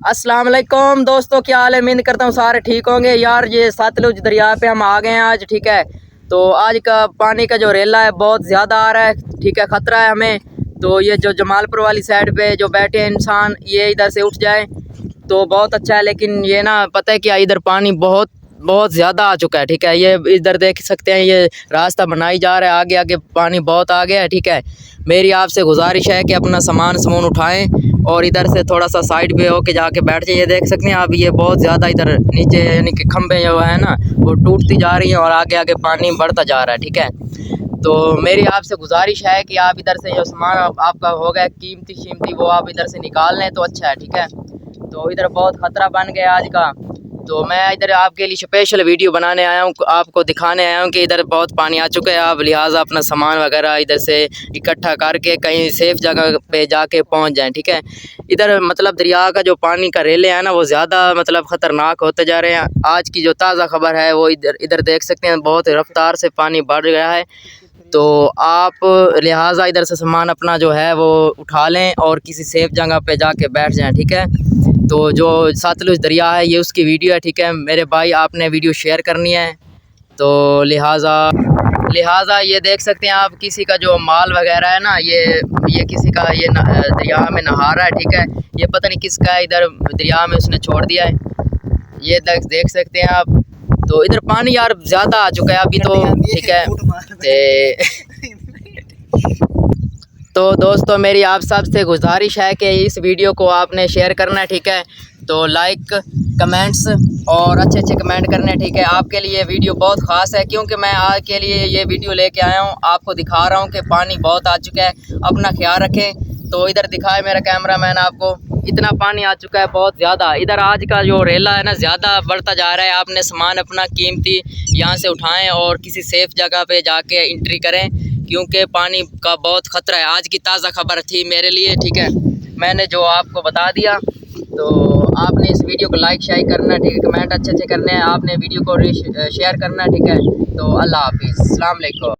अस्सलाम वालेकुम दोस्तों, क्या हाल है। उम्मीद करता हूँ सारे ठीक होंगे। यार ये सतलुज दरिया पे हम आ गए हैं आज, ठीक है। तो आज का पानी का जो रेला है बहुत ज़्यादा आ रहा है, ठीक है, ख़तरा है हमें। तो ये जो जमालपुर वाली साइड पे जो बैठे हैं इंसान, ये इधर से उठ जाए तो बहुत अच्छा है। लेकिन ये ना पता है क्या, इधर पानी बहुत बहुत ज़्यादा आ चुका है, ठीक है। ये इधर देख सकते हैं, ये रास्ता बनाई जा रहा है, आगे आगे पानी बहुत आ गया है, ठीक है। मेरी आपसे गुजारिश है कि अपना सामान उठाएं और इधर से थोड़ा सा साइड पे होके जाके बैठ जाइए। देख सकते हैं आप, ये बहुत ज़्यादा इधर नीचे यानी कि खंभे जो है ना वो टूटती जा रही हैं और आगे आगे पानी बढ़ता जा रहा है, ठीक है। तो मेरी आपसे गुजारिश है कि आप इधर से जो सामान आपका होगा कीमती वो आप इधर से निकाल लें तो अच्छा है, ठीक है। तो इधर बहुत ख़तरा बन गया आज का। तो मैं इधर आपके लिए स्पेशल वीडियो बनाने आया हूँ, आपको दिखाने आया हूँ कि इधर बहुत पानी आ चुका है। आप लिहाजा अपना सामान वगैरह इधर से इकट्ठा करके कहीं सेफ़ जगह पे जाके पहुँच जाएं, ठीक है। इधर मतलब दरिया का जो पानी का रेले हैं ना वो ज़्यादा मतलब ख़तरनाक होते जा रहे हैं। आज की जो ताज़ा खबर है वो इधर देख सकते हैं, बहुत रफ्तार से पानी बढ़ गया है। तो आप लिहाजा इधर से सामान अपना जो है वो उठा लें और किसी सेफ़ जगह पे जाके बैठ जाएं, ठीक है। तो जो सतलुज दरिया है ये उसकी वीडियो है, ठीक है मेरे भाई, आपने वीडियो शेयर करनी है। तो लिहाजा ये देख सकते हैं आप, किसी का जो माल वगैरह है ना, ये किसी का ये दरिया में नहा रहा है, ठीक है। ये पता नहीं किसका है, इधर दरिया में उसने छोड़ दिया है, ये देख सकते हैं आप। तो इधर पानी यार ज़्यादा आ चुका है अभी तो, ठीक है। तो दोस्तों मेरी आप सबसे गुजारिश है कि इस वीडियो को आपने शेयर करना है, ठीक है। तो लाइक कमेंट्स और अच्छे कमेंट करने, ठीक है। आपके लिए वीडियो बहुत ख़ास है क्योंकि मैं आज के लिए ये वीडियो लेके आया हूँ, आपको दिखा रहा हूँ कि पानी बहुत आ चुका है। अपना ख्याल रखें। तो इधर दिखाए मेरा कैमरामैन आपको, इतना पानी आ चुका है बहुत ज़्यादा। इधर आज का जो रेला है ना ज़्यादा बढ़ता जा रहा है। आपने सामान अपना कीमती यहाँ से उठाएं और किसी सेफ़ जगह पे जाके एंट्री करें क्योंकि पानी का बहुत ख़तरा है। आज की ताज़ा खबर थी मेरे लिए, ठीक है, मैंने जो आपको बता दिया। तो आपने इस वीडियो को लाइक शेयर करना, ठीक है, कमेंट अच्छे करने हैं, आपने वीडियो को शेयर करना, ठीक है। तो अल्लाह हाफिज़, अस्सलाम वालेकुम।